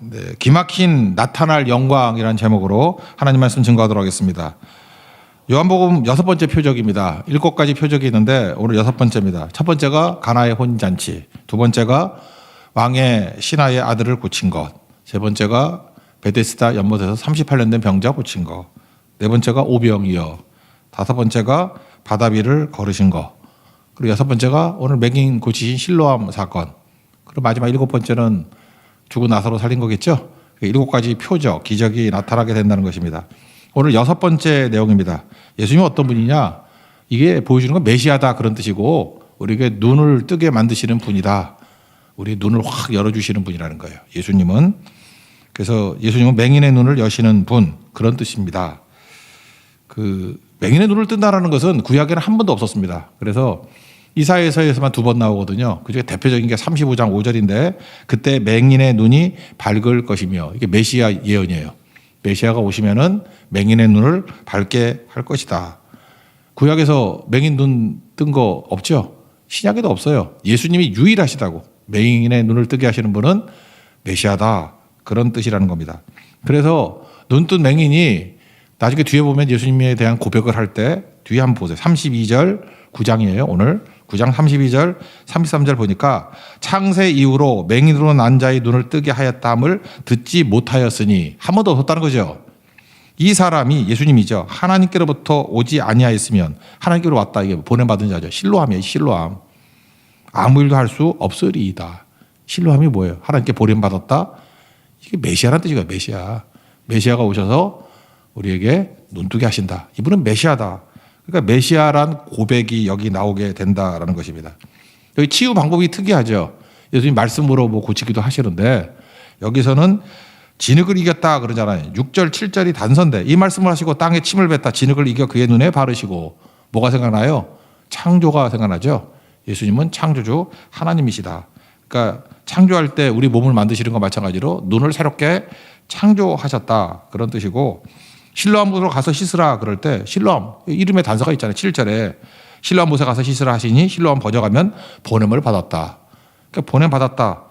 네, 기막힌 나타날 영광이라는 제목으로 하나님 말씀 증거하도록 하겠습니다. 요한복음 6번째 표적입니다. 7가지 표적이 있는데 오늘 6번째입니다. 첫 번째가 가나의 혼인잔치, 두 번째가 왕의 신하의 아들을 고친 것, 세 번째가 베데스다 연못에서 38년 된 병자 고친 것, 네 번째가 오병이어, 다섯 번째가 바다 위를 걸으신 것, 그리고 여섯 번째가 오늘 맹인 고치신 실로암 사건, 그리고 마지막 7번째는 죽은 나사로 살린 거겠죠. 7가지 표적, 기적이 나타나게 된다는 것입니다. 오늘 6번째 내용입니다. 예수님이 어떤 분이냐? 이게 보여주는 건 메시아다 그런 뜻이고 우리에게 눈을 뜨게 만드시는 분이다. 우리 눈을 확 열어주시는 분이라는 거예요. 예수님은. 그래서 예수님은 맹인의 눈을 여시는 분 그런 뜻입니다. 그 맹인의 눈을 뜬다라는 것은 구약에는 한 번도 없었습니다. 그래서 이사야서에서만 2번 나오거든요. 그중에 대표적인 게 35장 5절인데 그때 맹인의 눈이 밝을 것이며 이게 메시아 예언이에요. 메시아가 오시면은 맹인의 눈을 밝게 할 것이다. 구약에서 맹인 눈 뜬 거 없죠? 신약에도 없어요. 예수님이 유일하시다고. 맹인의 눈을 뜨게 하시는 분은 메시아다. 그런 뜻이라는 겁니다. 그래서 눈 뜬 맹인이 나중에 뒤에 보면 예수님에 대한 고백을 할 때 뒤에 한번 보세요. 32절 9장이에요. 오늘 9장 32절 33절 보니까 창세 이후로 맹인으로 난 자의 눈을 뜨게 하였다함을 듣지 못하였으니 한 번도 없었다는 거죠. 이 사람이 예수님이죠. 하나님께로부터 오지 아니하였으면 하나님께로 왔다. 이게 보냄받은 자죠. 실로암이에요. 실로암. 아무 일도 할 수 없으리이다. 실로암이 뭐예요? 하나님께 보냄받았다. 이게 메시아라는 뜻이에요. 메시아. 메시아가 오셔서 우리에게 눈뜨게 하신다. 이분은 메시아다. 그러니까 메시아란 고백이 여기 나오게 된다라는 것입니다. 여기 치유 방법이 특이하죠. 예수님 말씀으로 뭐 고치기도 하시는데 여기서는 진흙을 이겼다 그러잖아요. 6절 7절이 단서인데 이 말씀을 하시고 땅에 침을 뱉다 진흙을 이겨 그의 눈에 바르시고 뭐가 생각나요? 창조가 생각나죠. 예수님은 창조주 하나님이시다. 그러니까 창조할 때 우리 몸을 만드시는 것 마찬가지로 눈을 새롭게 창조하셨다 그런 뜻이고 실로암으로 가서 씻으라 그럴 때 실로암 이름의 단서가 있잖아요. 7절에 실로암 못에 가서 씻으라 하시니 실로암 번역하면 보냄을 받았다. 그러니까 보냄 받았다.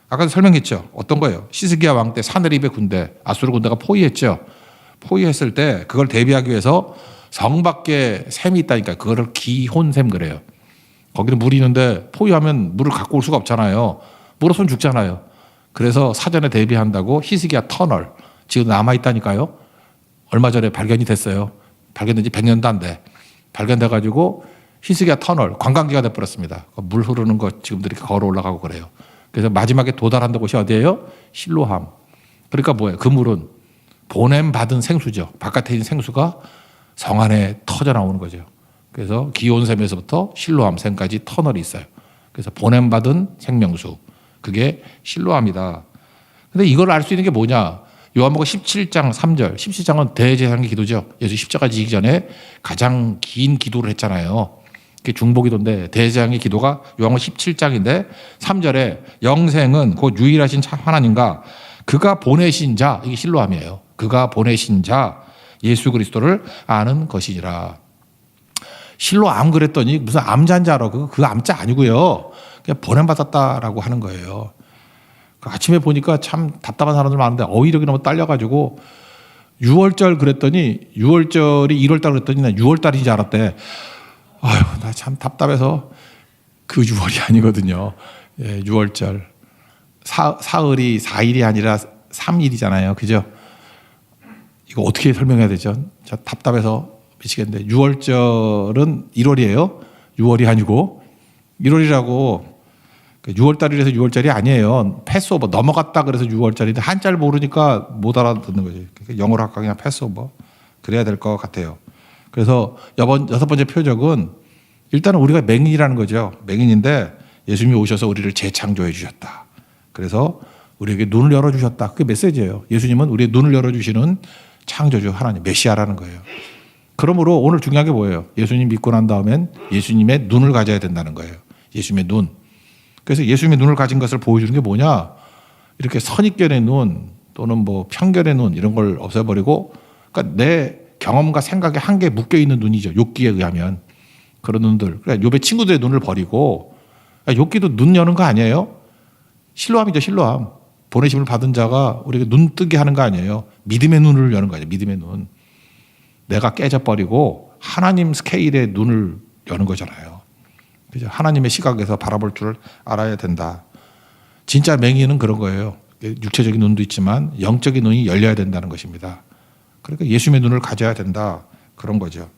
아까도 설명했죠. 어떤 거예요? 시스기야 왕 때 사네립의 군대 아수르 군대가 포위했죠. 포위했을 때 그걸 대비하기 위해서 성 밖에 샘이 있다니까 그거를 기혼샘 그래요. 거기는 물이 있는데 포위하면 물을 갖고 올 수가 없잖아요. 물었으면 죽잖아요. 그래서 사전에 대비한다고 히스기야 터널 지금 남아있다니까요. 얼마 전에 발견이 됐어요. 발견된 지 100년도 안 돼. 발견돼가지고 히스기야 터널 관광지가 돼버렸습니다. 물 흐르는 거 지금들이 걸어 올라가고 그래요. 그래서 마지막에 도달한 곳이 어디예요? 실로함. 그러니까 뭐예요? 그 물은 보냄 받은 생수죠. 바깥에 있는 생수가 성 안에 터져 나오는 거죠. 그래서 기온샘에서부터 실로함 샘까지 터널이 있어요. 그래서 보냄 받은 생명수. 그게 실로함이다. 근데 이걸 알 수 있는 게 뭐냐? 요한복음 17장 3절. 17장은 대제사장의 기도죠. 예수 십자가 지기 전에 가장 긴 기도를 했잖아요. 그게 중보기도인데 대제사장의 기도가 요한복음 17장인데 3절에 영생은 곧 유일하신 참 하나님과 그가 보내신 자, 이게 실로함이에요. 그가 보내신 자 예수 그리스도를 아는 것이니라. 실로암 그랬더니 무슨 암자인자로 그 암자 아니고요. 그냥 보냄받았다라고 하는 거예요. 아침에 보니까 참 답답한 사람들 많은데 어휘력이 너무 딸려가지고 6월절 그랬더니 6월절이 1월달 그랬더니 나 6월달인 줄 알았대. 아유, 나 참 답답해서 그 6월이 아니거든요. 예, 6월절. 사흘이 4일이 아니라 3일이잖아요. 그죠? 이거 어떻게 설명해야 되죠? 저 답답해서 미치겠는데 6월절은 1월이에요. 6월이 아니고 1월이라고 6월달이라서 6월절이 아니에요. 패스오버 넘어갔다 그래서 6월절인데 한자를 모르니까 못 알아듣는 거지. 영어로 할까 그냥 패스오버 그래야 될 것 같아요. 그래서 6번째 표적은 일단은 우리가 맹인이라는 거죠. 맹인인데 예수님이 오셔서 우리를 재창조해 주셨다. 그래서 우리에게 눈을 열어주셨다. 그게 메시지예요. 예수님은 우리의 눈을 열어주시는 창조주 하나님 메시아라는 거예요. 그러므로 오늘 중요한 게 뭐예요? 예수님 믿고 난 다음엔 예수님의 눈을 가져야 된다는 거예요. 예수님의 눈. 그래서 예수님의 눈을 가진 것을 보여주는 게 뭐냐? 이렇게 선입견의 눈 또는 뭐 편견의 눈 이런 걸 없애버리고 그러니까 내 경험과 생각에 한개 묶여있는 눈이죠. 욕기에 의하면. 그런 눈들. 그러니까 욥의 친구들의 눈을 버리고 욥기도 눈 여는 거 아니에요? 실로암이죠. 실로암. 보내심을 받은 자가 우리에게 눈 뜨게 하는 거 아니에요. 믿음의 눈을 여는 거 아니에요. 믿음의 눈. 내가 깨져버리고 하나님 스케일의 눈을 여는 거잖아요. 그죠? 하나님의 시각에서 바라볼 줄 알아야 된다. 진짜 맹인은 그런 거예요. 육체적인 눈도 있지만 영적인 눈이 열려야 된다는 것입니다. 그러니까 예수님의 눈을 가져야 된다. 그런 거죠.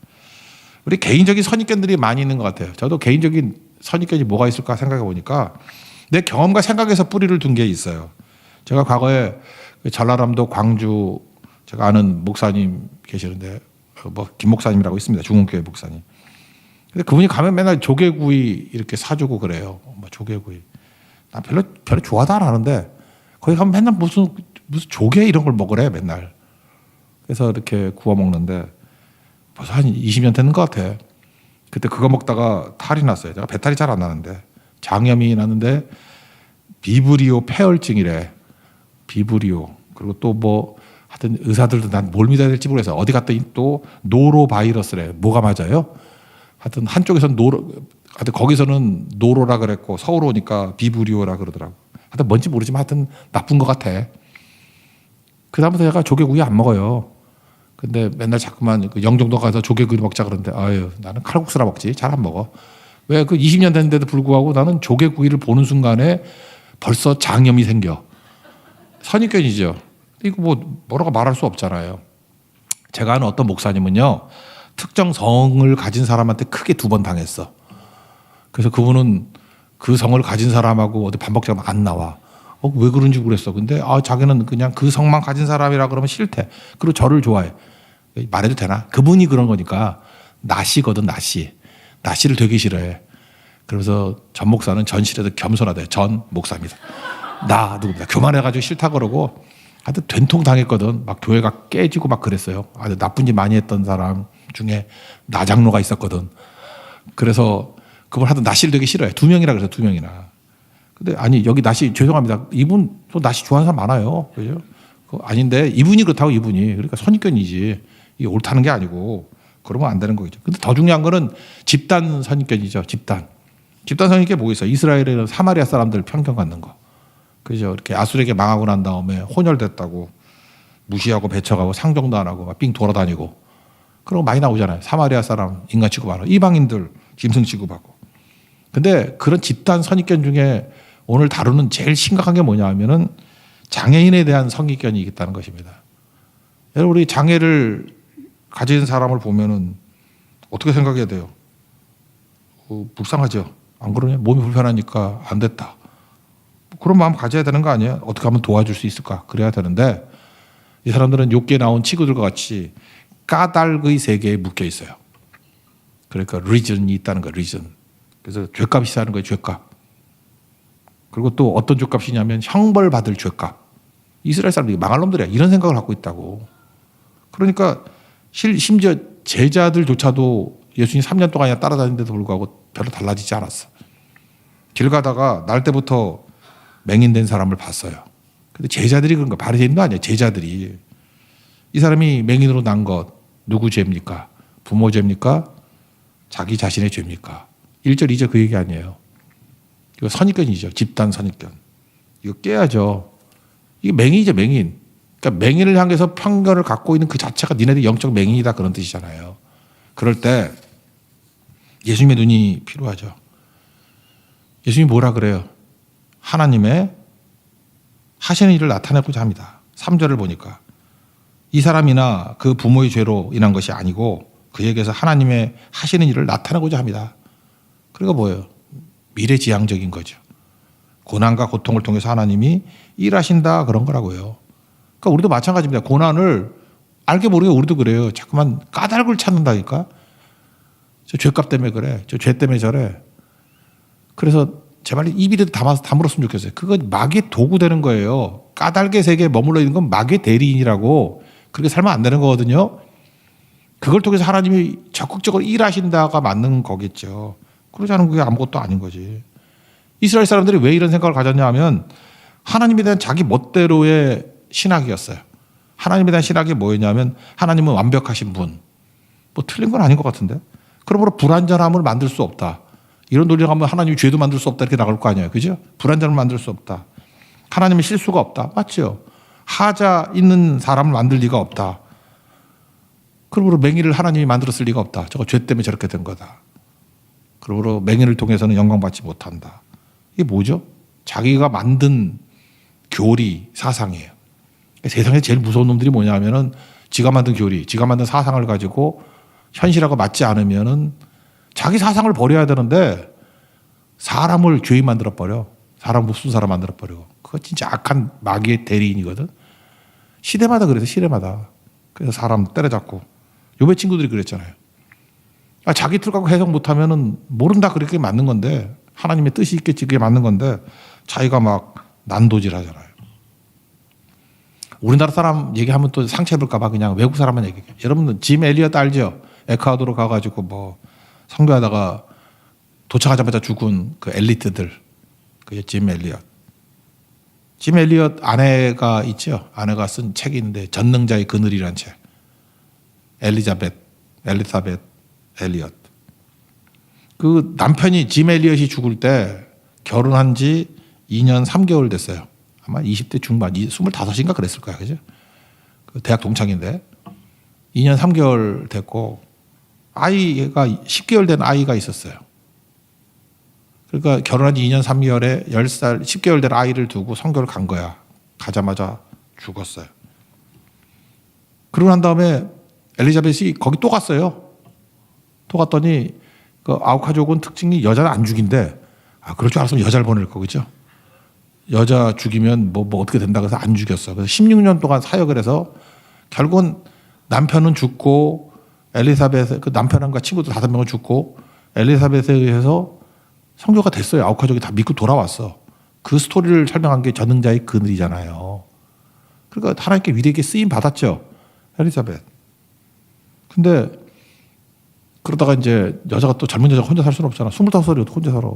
우리 개인적인 선입견들이 많이 있는 것 같아요. 저도 개인적인 선입견이 뭐가 있을까 생각해 보니까 내 경험과 생각에서 뿌리를 둔 게 있어요. 제가 과거에 전라남도 광주 제가 아는 목사님 계시는데 김 목사님이라고 있습니다. 중흥교회 목사님. 근데 그분이 가면 맨날 조개구이 이렇게 사주고 그래요. 조개구이. 난 별로 좋아도 안 하는데 거기 가면 맨날 무슨 조개 이런 걸 먹으래 맨날. 그래서 이렇게 구워 먹는데 벌써 한 20년 됐는 것 같아. 그때 그거 먹다가 탈이 났어요. 제가 배탈이 잘 안 나는데 장염이 났는데 비브리오 폐혈증이래. 비브리오. 그리고 또 뭐 하여튼 의사들도 난 뭘 믿어야 될지 모르겠어. 어디 갔더니 또 노로바이러스래. 뭐가 맞아요? 하여튼 한쪽에서는 하여튼 거기서는 노로라 그랬고 서울 오니까 비브리오라 그러더라고. 하여튼 뭔지 모르지만 하여튼 나쁜 것 같아. 그다음부터 제가 조개구이 안 먹어요. 근데 맨날 자꾸만 영종도 가서 조개구이 먹자 그러는데 아유 나는 칼국수나 먹지 잘 안 먹어. 왜 그 20년 됐는데도 불구하고 나는 조개구이를 보는 순간에 벌써 장염이 생겨. 선입견이죠. 이거 뭐라고 말할 수 없잖아요. 제가 아는 어떤 목사님은요. 특정 성을 가진 사람한테 크게 2번 당했어. 그래서 그분은 그 성을 가진 사람하고 어디 밥 먹자면 안 나와. 왜 그런지 모르겠어. 근데 자기는 그냥 그 성만 가진 사람이라 그러면 싫대. 그리고 저를 좋아해. 말해도 되나? 그분이 그런 거니까 나시거든 나시. 나시를 되게 싫어해. 그래서 전 목사는 전실에도 겸손하대. 전 목사입니다. 나 누구입니다. 교만해가지고 싫다 그러고 하여튼 된통 당했거든. 막 교회가 깨지고 막 그랬어요. 아주 나쁜 짓 많이 했던 사람 중에 나 장로가 있었거든. 그래서 그분 하여튼 나시를 되게 싫어해. 2명이라 그래서 2명이나. 근데 아니 여기 나시 죄송합니다. 이분 또 나시 좋아하는 사람 많아요. 그죠? 아닌데 이분이 그렇다고 이분이 그러니까 선입견이지. 이게 옳다는 게 아니고 그러면 안 되는 거죠. 근데 더 중요한 거는 집단 선입견이죠. 집단 선입견이 뭐 있어요? 이스라엘에는 사마리아 사람들 편견 갖는 거. 그죠? 이렇게 아수르에게 망하고 난 다음에 혼혈됐다고 무시하고 배척하고 상종도 안 하고 삥 돌아다니고 그런 거 많이 나오잖아요. 사마리아 사람 인간 취급하고 이방인들 짐승 취급하고. 근데 그런 집단 선입견 중에 오늘 다루는 제일 심각한 게 뭐냐 하면은 장애인에 대한 선입견이 있다는 것입니다. 여러분 우리 장애를 가진 사람을 보면은 어떻게 생각해야 돼요? 불쌍하죠. 안 그러냐? 몸이 불편하니까 안 됐다. 그런 마음 가져야 되는 거 아니에요? 어떻게 하면 도와줄 수 있을까? 그래야 되는데 이 사람들은 욥기에 나온 치구들과 같이 까닭의 세계에 묶여 있어요. 그러니까 리전이 있다는 거예요. 리전. 그래서 죄값이 있다는 거예요. 죄값. 그리고 또 어떤 죄값이냐면 형벌받을 죄값. 이스라엘 사람들이 망할 놈들이야. 이런 생각을 갖고 있다고. 그러니까 심지어 제자들조차도 예수님 3년 동안이나 따라다니는데도 불구하고 별로 달라지지 않았어. 길 가다가 날 때부터 맹인된 사람을 봤어요. 근데 제자들이 그런 거 바리새인도 아니에요. 제자들이. 이 사람이 맹인으로 난 것 누구 죄입니까? 부모 죄입니까? 자기 자신의 죄입니까? 1절 2절 그 얘기 아니에요. 이거 선입견이죠. 집단 선입견. 이거 깨야죠. 이게 맹인이죠. 맹인. 그러니까 맹인을 향해서 편견을 갖고 있는 그 자체가 니네들 영적 맹인이다 그런 뜻이잖아요. 그럴 때 예수님의 눈이 필요하죠. 예수님이 뭐라 그래요? 하나님의 하시는 일을 나타내고자 합니다. 3절을 보니까 이 사람이나 그 부모의 죄로 인한 것이 아니고 그에게서 하나님의 하시는 일을 나타내고자 합니다. 그러니까 뭐예요? 미래지향적인 거죠. 고난과 고통을 통해서 하나님이 일하신다 그런 거라고요. 그러니까 우리도 마찬가지입니다. 고난을 알게 모르게 우리도 그래요. 자꾸만 까닭을 찾는다니까. 저 죄값 때문에 그래. 저 죄 때문에 저래. 그래서 제발 입이라도 다물었으면 좋겠어요. 그건 마귀의 도구 되는 거예요. 까닭의 세계에 머물러 있는 건 마귀의 대리인이라고. 그렇게 살면 안 되는 거거든요. 그걸 통해서 하나님이 적극적으로 일하신다가 맞는 거겠죠. 그러지 않으면 그게 아무것도 아닌 거지. 이스라엘 사람들이 왜 이런 생각을 가졌냐 하면 하나님에 대한 자기 멋대로의 신학이었어요. 하나님에 대한 신학이 뭐였냐면 하나님은 완벽하신 분. 뭐 틀린 건 아닌 것 같은데. 그러므로 불완전함을 만들 수 없다. 이런 논리를 하면 하나님이 죄도 만들 수 없다 이렇게 나갈 거 아니에요. 그죠? 불완전을 만들 수 없다. 하나님의 실수가 없다. 맞죠? 하자 있는 사람을 만들 리가 없다. 그러므로 맹인을 하나님이 만들었을 리가 없다. 저거 죄 때문에 저렇게 된 거다. 그러므로 맹인을 통해서는 영광받지 못한다. 이게 뭐죠? 자기가 만든 교리, 사상이에요. 세상에 제일 무서운 놈들이 뭐냐면은 지가 만든 교리, 지가 만든 사상을 가지고 현실하고 맞지 않으면은 자기 사상을 버려야 되는데 사람을 죄인 만들어버려. 사람 무슨 사람 만들어버려. 그거 진짜 악한 마귀의 대리인이거든. 시대마다 그래서 시대마다. 그래서 사람 때려잡고. 요배 친구들이 그랬잖아요. 자기 틀 갖고 해석 못하면은 모른다 그렇게 맞는 건데 하나님의 뜻이 있겠지 그게 맞는 건데 자기가 막 난도질 하잖아요. 우리나라 사람 얘기하면 또 상처 입을까 봐 그냥 외국 사람만 얘기해요. 여러분들 짐 엘리엇 알죠? 에콰도르 가가지고 뭐 선교하다가 도착하자마자 죽은 그 엘리트들. 그게 짐 엘리엇. 짐 엘리엇 아내가 있죠. 아내가 쓴 책이 있는데 전능자의 그늘이라는 책. 엘리사벳 엘리엇. 그 남편이 짐 엘리엇이 죽을 때 결혼한 지 2년 3개월 됐어요. 아마 20대 중반, 25인가 그랬을 거야. 그죠? 그 대학 동창인데 2년 3개월 됐고 아이가 10개월 된 아이가 있었어요. 그러니까 결혼한 지 2년 3개월에 10살, 10개월 된 아이를 두고 선교를 간 거야. 가자마자 죽었어요. 그러고 난 다음에 엘리자벳이 거기 또 갔어요. 또 갔더니 그 아우카족은 특징이 여자는 안 죽인대. 그럴 줄 알았으면 여자를 보낼 거 그죠? 여자 죽이면 뭐 어떻게 된다 그래서 안 죽였어. 그래서 16년 동안 사역을 해서 결국은 남편은 죽고 엘리사벳 그 남편과 친구들 5명은 죽고 엘리사벳에 의해서 선교가 됐어요. 아우카족이 다 믿고 돌아왔어. 그 스토리를 설명한 게 전능자의 그늘이잖아요. 그러니까 하나님께 위대하게 쓰임 받았죠. 엘리사벳. 근데 그러다가 이제 여자가 또 젊은 여자가 혼자 살 수는 없잖아. 25살이어도 혼자 살아.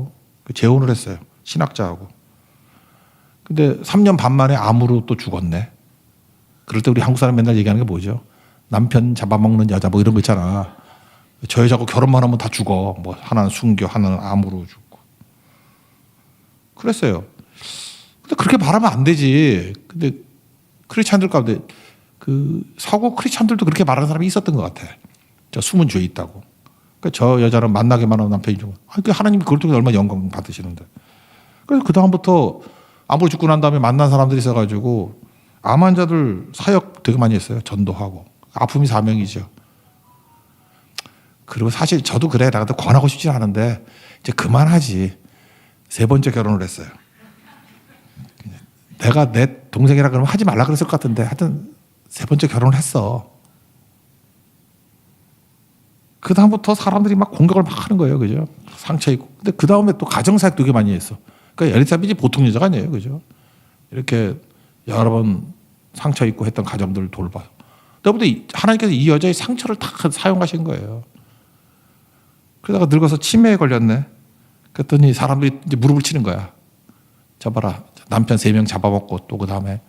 재혼을 했어요. 신학자하고. 근데 3년 반 만에 암으로 또 죽었네. 그럴 때 우리 한국 사람 맨날 얘기하는 게 뭐죠? 남편 잡아먹는 여자 뭐 이런 거 있잖아. 저 여자하고 결혼만 하면 다 죽어. 뭐 하나는 순교, 하나는 암으로 죽고. 그랬어요. 근데 그렇게 말하면 안 되지. 근데 크리스찬들 가운데 그 서구 크리스찬들도 그렇게 말하는 사람이 있었던 것 같아. 저 숨은 죄 있다고. 그러니까 저 여자는 만나게만 하는 남편이 좀. 하나님이 그걸 통해 얼마나 영광 받으시는데. 그래서 그 다음부터 암으로 죽고 난 다음에 만난 사람들이 있어가지고 암 환자들 사역 되게 많이 했어요. 전도하고. 아픔이 사명이죠. 그리고 사실 저도 그래. 나도 권하고 싶지 않은데 이제 그만하지. 3번째 결혼을 했어요. 내가 내 동생이라 그러면 하지 말라 그랬을 것 같은데 하여튼 3번째 결혼을 했어. 그 다음부터 사람들이 막 공격을 막 하는 거예요. 그죠? 상처 있고. 근데 그 다음에 또 가정사역 되게 많이 했어. 그러니까 엘리사벳이 보통 여자가 아니에요. 그죠? 이렇게 여러 번 상처 있고 했던 가정들을 돌봐요. 그런데 하나님께서 이 여자의 상처를 다 사용하신 거예요. 그러다가 늙어서 치매에 걸렸네. 그랬더니 사람들이 이제 무릎을 치는 거야. 저 봐라. 남편 3명 잡아먹고 또 그 다음에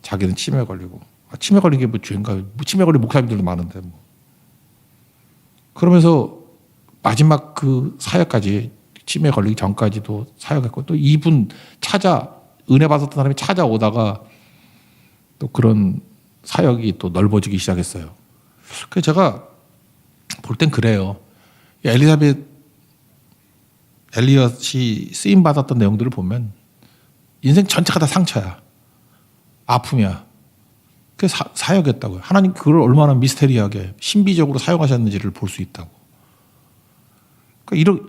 자기는 치매에 걸리고. 치매 걸린 게 뭐 죄인가? 치매 걸린 목사님들도 많은데 뭐. 그러면서 마지막 그 사역까지 치매 걸리기 전까지도 사역했고 또 이분 은혜 받았던 사람이 찾아오다가 또 그런 사역이 또 넓어지기 시작했어요. 그래서 제가 볼 땐 그래요. 엘리엇이 쓰임 받았던 내용들을 보면 인생 전체가 다 상처야. 아픔이야. 그래서 사역했다고요. 하나님 그걸 얼마나 미스테리하게 신비적으로 사용하셨는지를 볼 수 있다고. 그러니까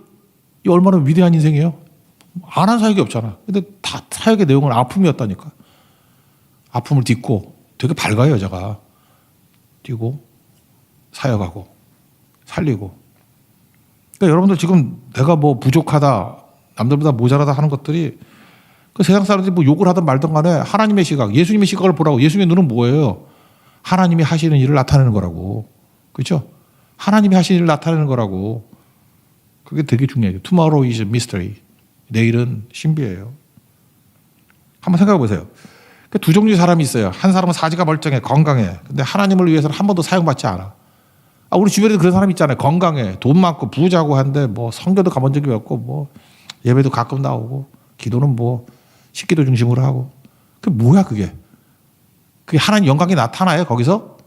이 얼마나 위대한 인생이에요. 안 한 사역이 없잖아. 근데 다 사역의 내용은 아픔이었다니까. 아픔을 딛고 되게 밝아요, 여자가. 뛰고 사역하고 살리고. 그러니까 여러분들 지금 내가 뭐 부족하다, 남들보다 모자라다 하는 것들이 그 세상 사람들이 뭐 욕을 하든 말든 간에 하나님의 시각, 예수님의 시각을 보라고. 예수님의 눈은 뭐예요? 하나님이 하시는 일을 나타내는 거라고. 그렇죠? 하나님이 하시는 일을 나타내는 거라고. 그게 되게 중요해요. Tomorrow is a mystery. 내일은 신비예요. 한번 생각해 보세요. 두 종류의 사람이 있어요. 한 사람은 사지가 멀쩡해, 건강해. 근데 하나님을 위해서는 한 번도 사용받지 않아. 우리 주변에도 그런 사람이 있잖아요. 건강해, 돈 많고 부자고 한데 뭐 성교도 가본 적이 없고 뭐 예배도 가끔 나오고 기도는 뭐 식기도 중심으로 하고 그게 뭐야 그게? 그게 하나님 영광이 나타나요 거기서?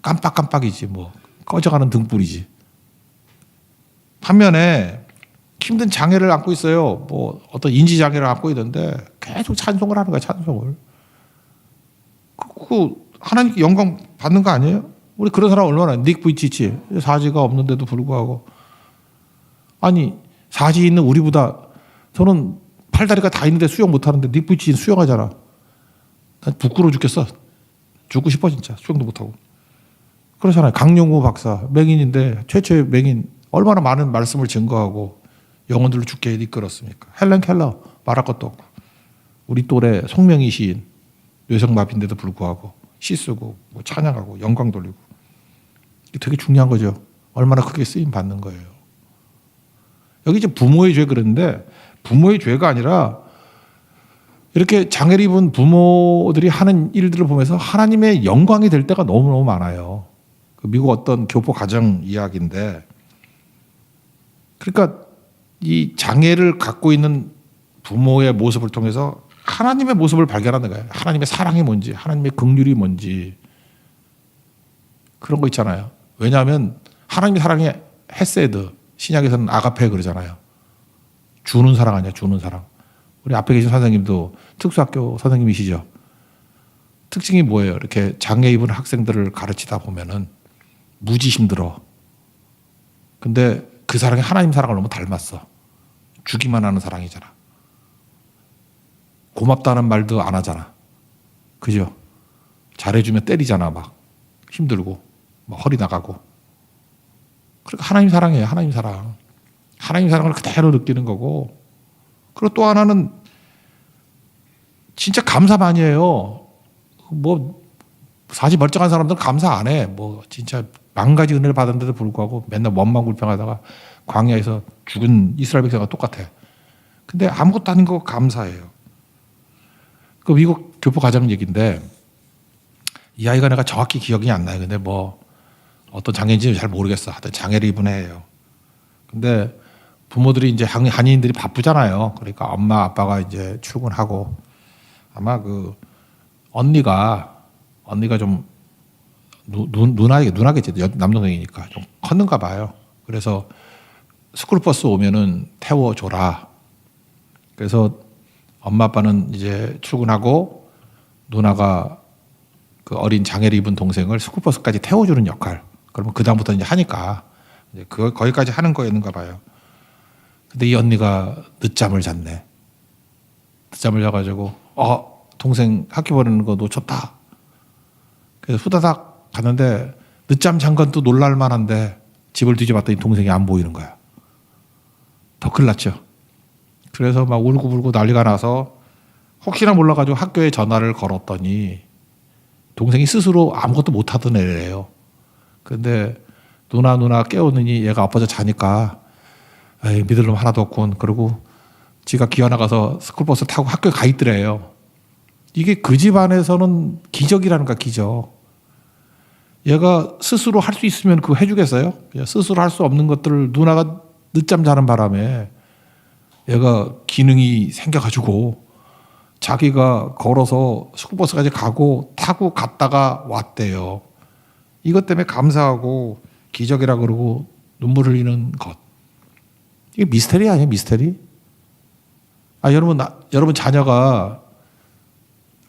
깜빡깜빡이지 뭐 꺼져가는 등불이지. 반면에 힘든 장애를 안고 있어요. 뭐 어떤 인지 장애를 안고 있는데 계속 찬송을 하는 거야 찬송을. 그 하나님께 영광 받는 거 아니에요? 우리 그런 사람 얼마나 닉 부이치치 사지가 없는데도 불구하고 아니 사지 있는 우리보다 저는 팔다리가 다 있는데 수영 못하는데 닉 부이치는 수영하잖아. 난 부끄러워 죽겠어. 죽고 싶어 진짜 수영도 못하고. 그렇잖아요. 강용우 박사 맹인인데 최초의 맹인 얼마나 많은 말씀을 증거하고 영혼들을 죽게 이끌었습니까? 헬렌 켈러 말할 것도 없고 우리 또래 송명희 시인 뇌성마비인데도 불구하고 시 쓰고 뭐 찬양하고 영광 돌리고 이게 되게 중요한 거죠. 얼마나 크게 쓰임 받는 거예요. 여기 이제 부모의 죄 그랬는데 부모의 죄가 아니라 이렇게 장애를 입은 부모들이 하는 일들을 보면서 하나님의 영광이 될 때가 너무너무 많아요. 미국 어떤 교포 가정 이야기인데 그러니까 이 장애를 갖고 있는 부모의 모습을 통해서 하나님의 모습을 발견하는 거예요. 하나님의 사랑이 뭔지, 하나님의 긍휼이 뭔지 그런 거 있잖아요. 왜냐하면 하나님의 사랑이 헤세드, 신약에서는 아가페 그러잖아요. 주는 사랑 아니야, 주는 사랑. 우리 앞에 계신 선생님도 특수학교 선생님이시죠. 특징이 뭐예요? 이렇게 장애 입은 학생들을 가르치다 보면은 무지 힘들어. 근데 그 사랑이 하나님 사랑을 너무 닮았어. 주기만 하는 사랑이잖아. 고맙다는 말도 안 하잖아. 그죠? 잘해주면 때리잖아. 막 힘들고 막 허리 나가고. 그러니까 하나님 사랑이에요. 하나님 사랑. 하나님 사랑을 그대로 느끼는 거고. 그리고 또 하나는 진짜 감사 많이 해요. 뭐 사실 멀쩡한 사람들은 감사 안 해. 뭐 진짜 만 가지 은혜를 받았는데도 불구하고 맨날 원망불평하다가 광야에서 죽은 이스라엘 백성과 똑같아. 근데 아무것도 아닌 거 감사해요. 그 미국 교포 가정 얘기인데 이 아이가 내가 정확히 기억이 안 나요. 근데 뭐 어떤 장애인지는 잘 모르겠어. 하여튼 장애를 입은 애예요. 근데 부모들이 이제 한인들이 바쁘잖아요. 그러니까 엄마 아빠가 이제 출근하고 아마 그 언니가 좀 누나겠지. 남동생이니까 좀 컸는가 봐요. 그래서 스쿨버스 오면은 태워줘라. 그래서 엄마 아빠는 이제 출근하고 누나가 그 어린 장애를 입은 동생을 스쿨버스까지 태워주는 역할. 그러면 그다음부터 이제 하니까 이제 거기까지 하는 거였는가 봐요. 근데 이 언니가 늦잠을 잤네. 늦잠을 자가지고 동생 학교 보내는 거 놓쳤다. 그래서 후다닥 갔는데 늦잠 잔 건 또 놀랄만한데 집을 뒤져봤더니 동생이 안 보이는 거야. 더 큰일 났죠. 그래서 막 울고불고 난리가 나서 혹시나 몰라가지고 학교에 전화를 걸었더니 동생이 스스로 아무것도 못하던 애래요. 근데 누나 깨우느니 얘가 아파서 자니까 에이, 믿을 놈 하나도 없군. 그러고 지가 기어 나가서 스쿨버스 타고 학교에 가 있더래요. 이게 그 집안에서는 기적이라는 거야, 기적. 얘가 스스로 할 수 있으면 그거 해주겠어요? 스스로 할 수 없는 것들을 누나가 늦잠 자는 바람에 얘가 기능이 생겨가지고 자기가 걸어서 스쿨버스까지 가고 타고 갔다가 왔대요. 이것 때문에 감사하고 기적이라 그러고 눈물 흘리는 것. 이게 미스테리 아니에요, 미스테리? 여러분 자녀가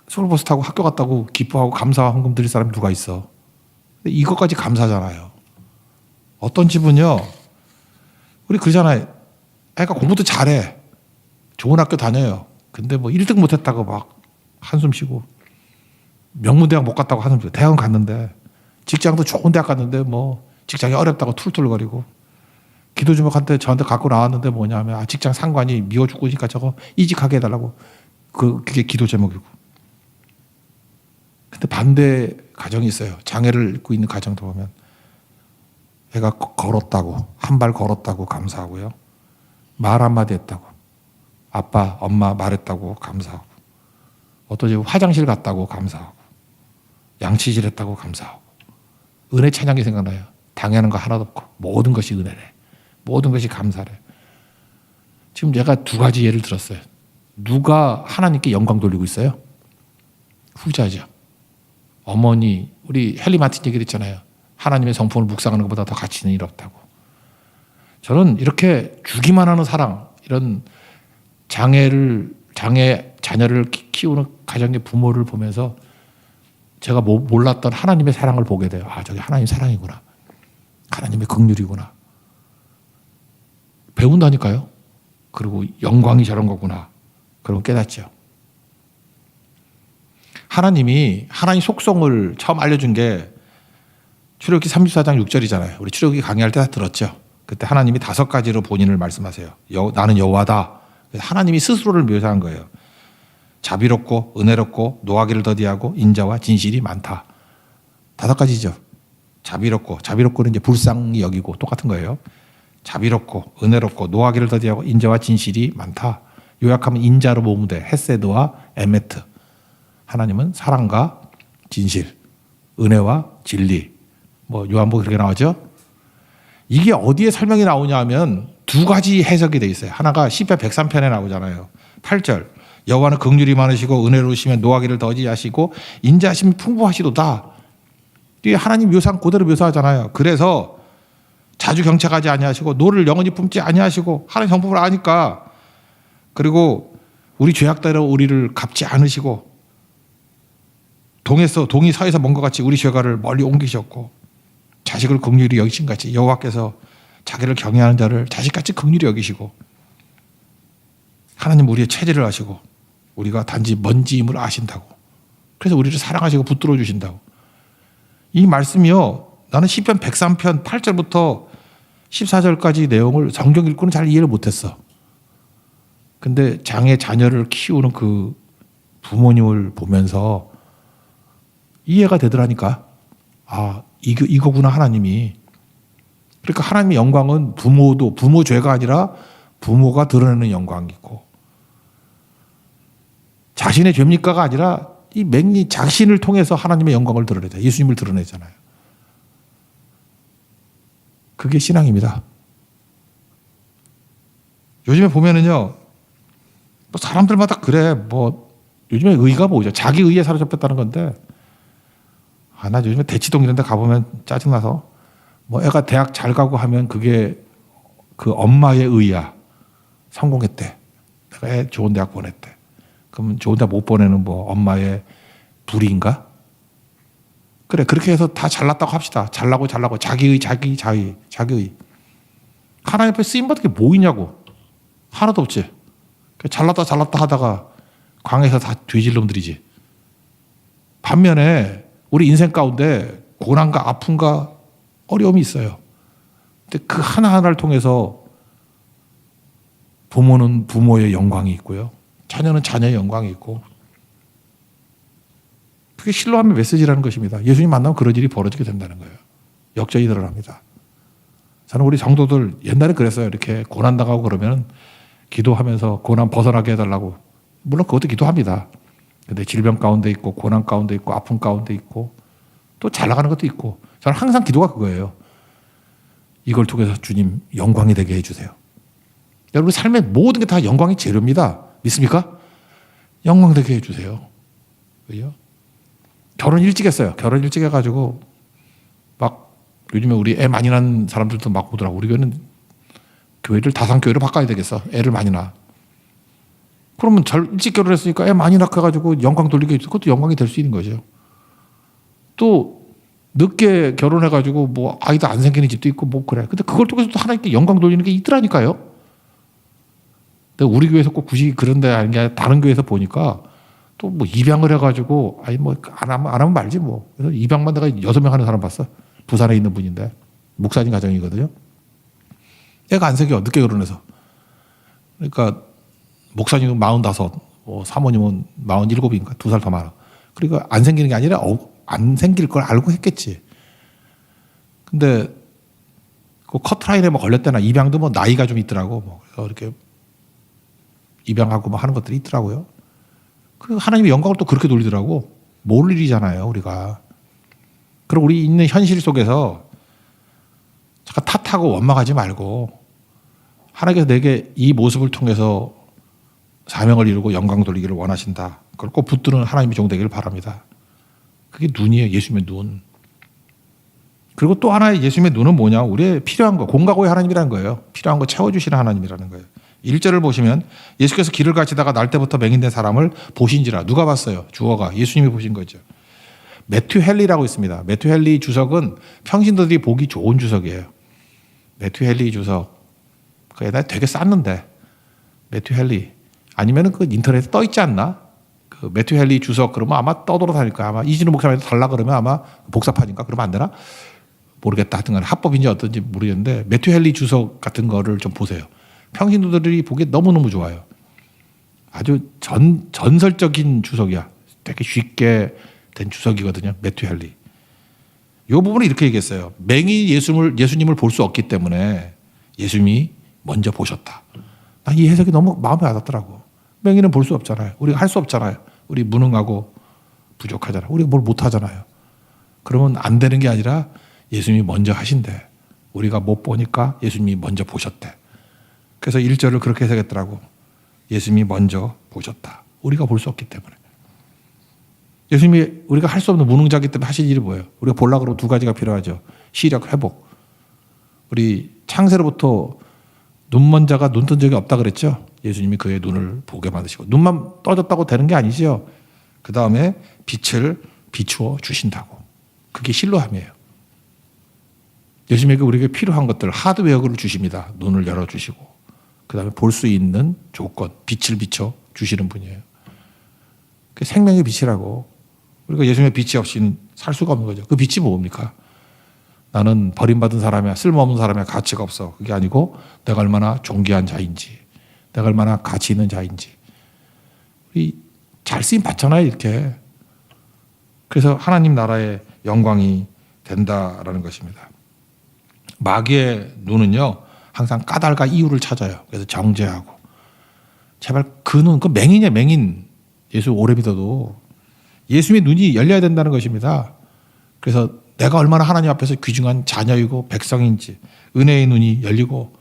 스쿨버스 타고 학교 갔다고 기뻐하고 감사 헌금 드릴 사람이 누가 있어? 근데 이것까지 감사잖아요. 어떤 집은요, 우리 그러잖아요. 애가 공부도 잘해. 좋은 학교 다녀요. 근데 뭐 1등 못했다고 막 한숨 쉬고, 명문대학 못 갔다고 한숨 쉬고, 대학은 갔는데, 직장도 좋은 대학 갔는데 뭐 직장이 어렵다고 툴툴거리고, 기도 주목한테 저한테 갖고 나왔는데 뭐냐면 직장 상관이 미워 죽으니까 저거 이직하게 해달라고. 그게 기도 제목이고. 근데 반대 가정이 있어요. 장애를 입고 있는 가정도 보면 애가 걸었다고, 한 발 걸었다고 감사하고요. 말 한마디 했다고, 아빠 엄마 말했다고 감사하고, 어떤 집 화장실 갔다고 감사하고, 양치질 했다고 감사하고. 은혜 찬양이 생각나요. 당연한 거 하나도 없고 모든 것이 은혜래. 모든 것이 감사래. 지금 제가 두 가지 예를 들었어요. 누가 하나님께 영광 돌리고 있어요? 후자죠. 어머니, 우리 헨리 마틴 얘기를 했잖아요. 하나님의 성품을 묵상하는 것보다 더 가치 있는 일 없다고. 저는 이렇게 주기만 하는 사랑, 이런 자녀를 키우는 가정의 부모를 보면서 제가 몰랐던 하나님의 사랑을 보게 돼요. 아, 저게 하나님의 사랑이구나. 하나님의 긍휼이구나. 배운다니까요. 그리고 영광이 저런 거구나. 그러고 깨닫죠. 하나님이 하나님 속성을 처음 알려준 게 출애굽기 34장 6절이잖아요. 우리 출애굽기 강의할 때 다 들었죠. 그때 하나님이 5가지로 본인을 말씀하세요. 나는 여호와다. 하나님이 스스로를 묘사한 거예요. 자비롭고 은혜롭고 노하기를 더디하고 인자와 진실이 많다. 5가지죠. 자비롭고는 이제 불쌍히 여기고 똑같은 거예요. 자비롭고 은혜롭고 노하기를 더디하고 인자와 진실이 많다. 요약하면 인자로 모으면 돼. 헤세드와 에메트. 하나님은 사랑과 진실, 은혜와 진리. 요한복음 그렇게 나오죠. 이게 어디에 설명이 나오냐 하면 2가지 해석이 돼 있어요. 하나가 시편 103편에 나오잖아요. 8절. 여호와는 긍휼이 많으시고 은혜로우시며 노하기를 더디하시고 인자하심이 풍부하시도다. 이게 하나님 묘상 그대로 묘사하잖아요. 그래서 자주 경책하지 아니하시고 노를 영원히 품지 아니하시고 하나님 성품을 아니까, 그리고 우리 죄악대로 우리를 갚지 않으시고 동이 서에서 먼 것 같이 우리 죄가를 멀리 옮기셨고 자식을 긍휼히 여기신 같이 여호와께서 자기를 경외하는 자를 자식같이 긍휼히 여기시고 하나님 우리의 체질을 아시고 우리가 단지 먼지임을 아신다고. 그래서 우리를 사랑하시고 붙들어 주신다고. 이 말씀이요, 나는 시편 103편 8절부터 14절까지 내용을 성경 읽고는 잘 이해를 못했어. 근데 자녀를 키우는 그 부모님을 보면서 이해가 되더라니까. 아, 이거구나 하나님이. 그러니까 하나님의 영광은 부모 죄가 아니라 부모가 드러내는 영광이 있고, 자신의 죄입니까가 아니라 이 맹리 자신을 통해서 하나님의 영광을 드러내자. 예수님을 드러내잖아요. 그게 신앙입니다. 요즘에 보면은요, 사람들마다 그래. 요즘에 의가 뭐죠? 자기 의에 사로잡혔다는 건데, 나 요즘에 대치동 이런 데 가보면 짜증나서, 애가 대학 잘 가고 하면 그게 그 엄마의 의야. 성공했대. 내가 애 좋은 대학 보냈대. 그러면 좋은 대학 못 보내는 엄마의 불의인가? 그래, 그렇게 해서 다 잘났다고 합시다. 잘나고 자기의. 하나님 앞에 쓰임받은 게 뭐 있냐고. 하나도 없지. 잘났다 하다가 광에서 다 뒤질 놈들이지. 반면에 우리 인생 가운데 고난과 아픔과 어려움이 있어요. 근데 그 하나하나를 통해서 부모는 부모의 영광이 있고요. 자녀는 자녀의 영광이 있고. 그게 실로암의 메시지라는 것입니다. 예수님 만나면 그런 일이 벌어지게 된다는 거예요. 역전이 드러납니다. 저는 우리 성도들 옛날에 그랬어요. 이렇게 고난당하고 그러면 기도하면서 고난 벗어나게 해달라고. 물론 그것도 기도합니다. 근데 질병 가운데 있고 고난 가운데 있고 아픔 가운데 있고 또 잘 나가는 것도 있고, 저는 항상 기도가 그거예요. 이걸 통해서 주님 영광이 되게 해주세요. 여러분 삶의 모든 게 다 영광의 재료입니다. 믿습니까? 영광 되게 해주세요. 그죠? 결혼 일찍 했어요. 결혼 일찍 해가지고 요즘에 우리 애 많이 낳는 사람들도 막 오더라고. 우리 교회는 교회를 다산교회로 바꿔야 되겠어. 애를 많이 낳아. 그러면 일찍 결혼했으니까 애 많이 낳아가지고 영광 돌리게 해주고 그것도 영광이 될 수 있는 거죠. 또 늦게 결혼해가지고 아이도 안 생기는 집도 있고 그래. 근데 그걸 통해서 또 하나님께 영광 돌리는 게 있더라니까요. 근데 우리 교회에서 꼭 굳이 그런 데 아닌 게 다른 교회에서 보니까 또 입양을 해가지고 안 하면 말지 뭐. 그래서 입양만 내가 6명 하는 사람 봤어. 부산에 있는 분인데 목사님 가정이거든요. 애가 안 생겨. 늦게 결혼해서. 그러니까 목사님은 45, 사모님은 47인가 2살 더 많아. 그러니까 안 생기는 게 아니라 안 생길 걸 알고 했겠지. 근데 그 커트라인에 걸렸대나 입양도 나이가 좀 있더라고. 그래서 이렇게 입양하고 하는 것들이 있더라고요. 그 하나님의 영광을 또 그렇게 돌리더라고. 모를 일이잖아요, 우리가. 그리고 우리 있는 현실 속에서 잠깐 탓하고 원망하지 말고 하나님께서 내게 이 모습을 통해서 사명을 이루고 영광 돌리기를 원하신다. 그걸 꼭 붙드는 하나님의 종되기를 바랍니다. 그게 눈이에요. 예수님의 눈. 그리고 또 하나의 예수님의 눈은 뭐냐? 우리의 필요한 거, 공과 고의 하나님이라는 거예요. 필요한 거 채워주시는 하나님이라는 거예요. 1절을 보시면 예수께서 길을 가시다가 날 때부터 맹인된 사람을 보신지라. 누가 봤어요? 주어가. 예수님이 보신 거죠. 매튜 헨리라고 있습니다. 매튜 헨리 주석은 평신도들이 보기 좋은 주석이에요. 매튜 헨리 주석. 그 옛날에 되게 쌌는데. 매튜 헨리. 아니면은 그 인터넷에 떠 있지 않나? 그 매튜 헨리 주석 그러면 아마 떠돌아다닐까. 아마 이진우 목사님한테 달라 그러면 아마 복사판인가? 그러면 안 되나? 모르겠다. 하여튼 합법인지 어떤지 모르겠는데 매튜 헨리 주석 같은 거를 좀 보세요. 평신도들이 보기에 너무너무 좋아요. 아주 전설적인 주석이야. 되게 쉽게 된 주석이거든요. 매튜 헨리. 이 부분을 이렇게 얘기했어요. 맹인이 예수님을 볼 수 없기 때문에 예수님이 먼저 보셨다. 난 이 해석이 너무 마음에 와닿더라고. 맹인은 볼 수 없잖아요. 우리가 할 수 없잖아요. 우리 무능하고 부족하잖아요. 우리가 뭘 못하잖아요. 그러면 안 되는 게 아니라 예수님이 먼저 하신대. 우리가 못 보니까 예수님이 먼저 보셨대. 그래서 1절을 그렇게 해석했더라고. 예수님이 먼저 보셨다. 우리가 볼 수 없기 때문에. 예수님이 우리가 할 수 없는 무능자이기 때문에 하실 일이 뭐예요? 우리가 보려고 그러면 두 가지가 필요하죠. 시력 회복. 우리 창세로부터 눈먼 자가 눈 뜬 적이 없다 그랬죠. 예수님이 그의 눈을 보게 만드시고. 눈만 떠졌다고 되는 게 아니죠. 그 다음에 빛을 비추어 주신다고. 그게 실로함이에요. 예수님에게 우리에게 필요한 것들, 하드웨어를 주십니다. 눈을 열어주시고. 그 다음에 볼 수 있는 조건, 빛을 비춰 주시는 분이에요. 그게 생명의 빛이라고. 우리가 예수님의 빛이 없이는 살 수가 없는 거죠. 그 빛이 뭡니까? 나는 버림받은 사람이야, 쓸모없는 사람이야, 가치가 없어. 그게 아니고 내가 얼마나 존귀한 자인지, 내가 얼마나 가치 있는 자인지. 우리 잘 쓰임 받잖아요, 이렇게. 그래서 하나님 나라의 영광이 된다라는 것입니다. 마귀의 눈은요, 항상 까닭과 이유를 찾아요. 그래서 정죄하고. 제발 그 눈, 그 맹인이야, 맹인. 예수 오래 믿어도. 예수님의 눈이 열려야 된다는 것입니다. 그래서 내가 얼마나 하나님 앞에서 귀중한 자녀이고 백성인지 은혜의 눈이 열리고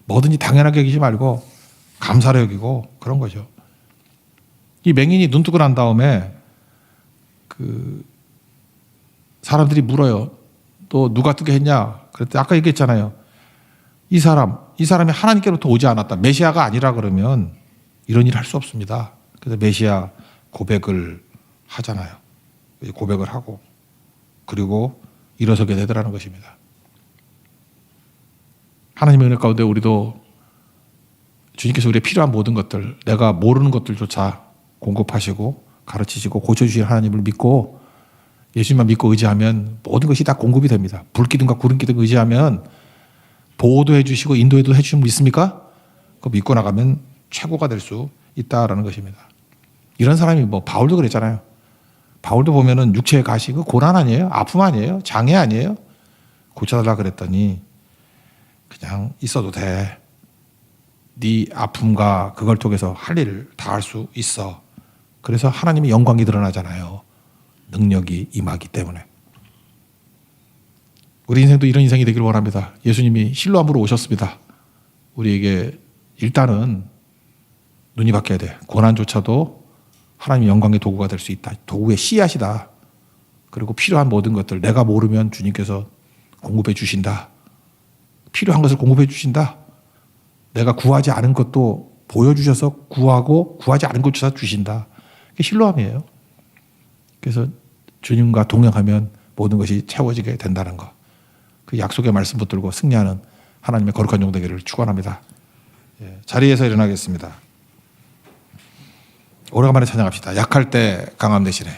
뭐든지 당연하게 여기지 말고 감사를 여기고 그런 거죠. 이 맹인이 눈 뜨고 난 다음에 그 사람들이 물어요. 또 누가 뜨게 했냐? 그랬더니 아까 얘기했잖아요. 이 사람이 하나님께로부터 오지 않았다. 메시아가 아니라 그러면 이런 일을 할 수 없습니다. 그래서 메시아 고백을 하잖아요. 고백을 하고 그리고 일어서게 되더라는 것입니다. 하나님의 은혜 가운데 우리도 주님께서 우리의 필요한 모든 것들, 내가 모르는 것들조차 공급하시고 가르치시고 고쳐주시는 하나님을 믿고 예수님만 믿고 의지하면 모든 것이 다 공급이 됩니다. 불기둥과 구름기둥 의지하면 보호도 해주시고 인도해도 해주시면 믿습니까? 그거 믿고 나가면 최고가 될 수 있다라는 것입니다. 이런 사람이 뭐 바울도 그랬잖아요. 바울도 보면은 육체의 가시, 그 고난 아니에요? 아픔 아니에요? 장애 아니에요? 고쳐달라 그랬더니 그냥 있어도 돼. 네 아픔과 그걸 통해서 할 일을 다 할 수 있어. 그래서 하나님의 영광이 드러나잖아요. 능력이 임하기 때문에. 우리 인생도 이런 인생이 되기를 원합니다. 예수님이 실로암으로 오셨습니다. 우리에게 일단은 눈이 바뀌어야 돼. 고난조차도 하나님의 영광의 도구가 될 수 있다. 도구의 씨앗이다. 그리고 필요한 모든 것들 내가 모르면 주님께서 공급해 주신다. 필요한 것을 공급해 주신다. 내가 구하지 않은 것도 보여주셔서 구하고 구하지 않은 것조차 주신다. 그게 실로함이에요. 그래서 주님과 동행하면 모든 것이 채워지게 된다는 것. 그 약속의 말씀 붙들고 승리하는 하나님의 거룩한 종 되기를 축원합니다. 자리에서 일어나겠습니다. 오래간만에 찬양합시다. 약할 때 강함 대신에.